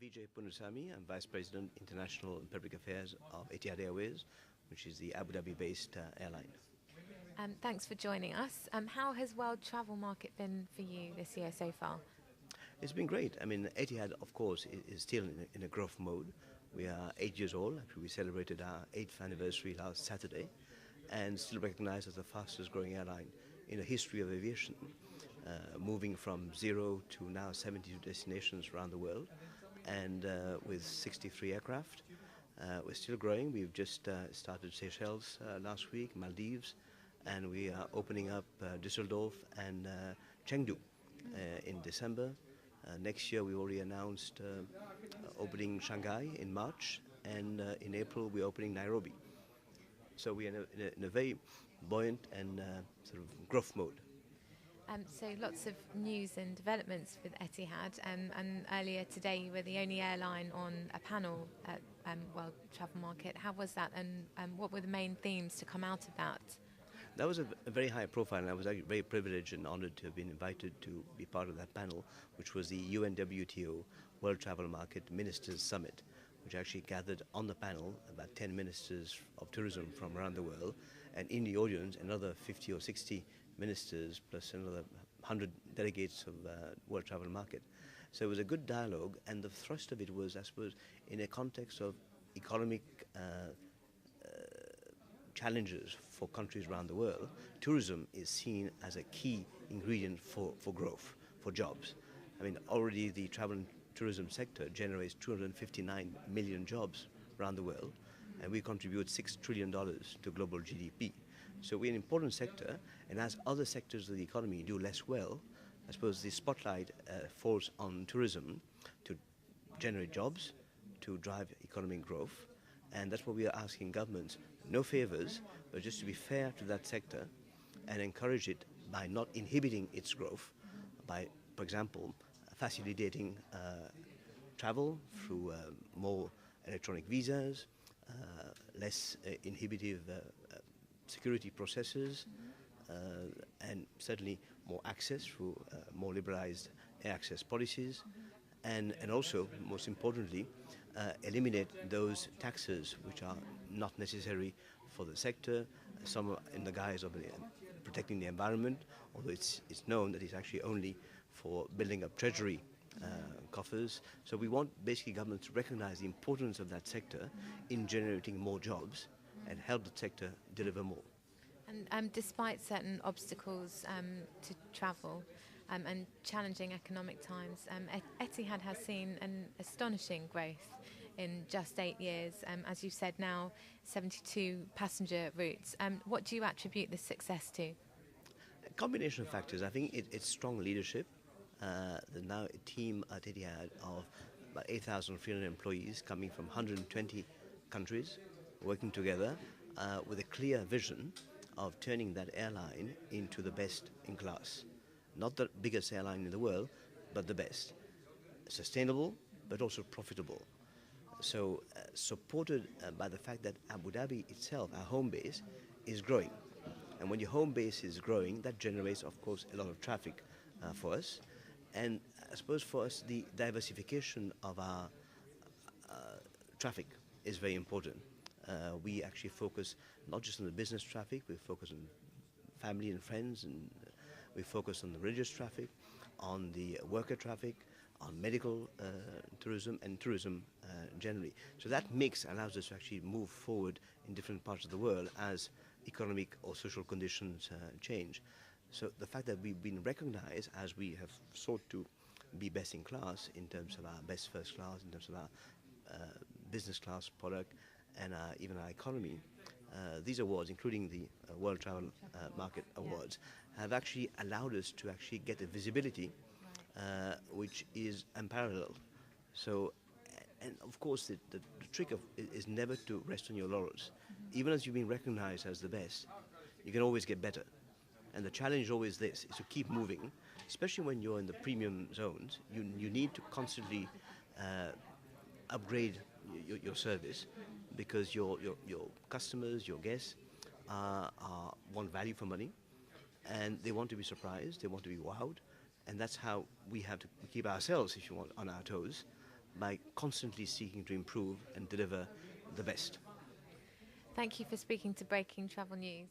Vijay Poonoosamy. I'm Vice President, International and Public Affairs of Etihad Airways, which is the Abu Dhabi-based airline. Thanks for joining us. How has world travel market been for you this year so far? It's been great. I mean, Etihad, of course, is still in a growth mode. We are 8 years old. Actually, we celebrated our 8th anniversary last Saturday, and still recognized as the fastest growing airline in the history of aviation, moving from 0 to now 72 destinations around the world, and with 63 aircraft. We're still growing. We've just started Seychelles last week, Maldives, and we are opening up Düsseldorf and Chengdu in December. Next year, we already announced opening Shanghai in March, and in April, we're opening Nairobi. So we are in a very buoyant and sort of growth mode. So lots of news and developments with Etihad, and earlier today you were the only airline on a panel at World Travel Market. How was that, and what were the main themes to come out of that? That was a very high profile, and I was actually very privileged and honored to have been invited to be part of that panel, which was the UNWTO World Travel Market Ministers Summit, which actually gathered on the panel about 10 ministers of tourism from around the world, and in the audience another 50 or 60 ministers plus another 100 delegates of World Travel Market. So it was a good dialogue, and the thrust of it was, I suppose, in a context of economic challenges for countries around the world. Tourism is seen as a key ingredient for growth, for jobs. I mean, already the travel and tourism sector generates 259 million jobs around the world, and we contribute $6 trillion to global GDP. So we're an important sector, and as other sectors of the economy do less well, I suppose the spotlight falls on tourism to generate jobs, to drive economic growth, and that's what we are asking governments. No favors, but just to be fair to that sector and encourage it by not inhibiting its growth, by, for example, facilitating travel through more electronic visas, less inhibitive security processes, and certainly more access through more liberalized air access policies, and also, most importantly, eliminate those taxes which are not necessary for the sector, some in the guise of protecting the environment, although it's known that it's actually only for building up treasury coffers. So we want basically government to recognize the importance of that sector in generating more jobs and help the sector deliver more. And despite certain obstacles to travel and challenging economic times, Etihad has seen an astonishing growth in just 8 years. As you said, now 72 passenger routes. What do you attribute this success to? A combination of factors. I think it's strong leadership. There's now a team at Etihad of about 8,300 employees coming from 120 countries, working together with a clear vision of turning that airline into the best in class. Not the biggest airline in the world, but the best. Sustainable, but also profitable. So supported by the fact that Abu Dhabi itself, our home base, is growing. And when your home base is growing, that generates, of course, a lot of traffic for us. And I suppose for us, the diversification of our traffic is very important. We actually focus not just on the business traffic, we focus on family and friends, and we focus on the religious traffic, on the worker traffic, on medical tourism, and tourism generally. So that mix allows us to actually move forward in different parts of the world as economic or social conditions change. So the fact that we've been recognized as we have sought to be best in class in terms of our best first class, in terms of our business class product, and even our economy, these awards, including the World Travel Market Awards, have actually allowed us to actually get a visibility which is unparalleled. So, and of course, the trick is never to rest on your laurels. Even as you've been recognized as the best, you can always get better. And the challenge is always this, is to keep moving, especially when you're in the premium zones. You need to constantly upgrade your service, because your customers, your guests, want value for money, and they want to be surprised, they want to be wowed, and that's how we have to keep ourselves, if you want, on our toes, by constantly seeking to improve and deliver the best. Thank you for speaking to Breaking Travel News.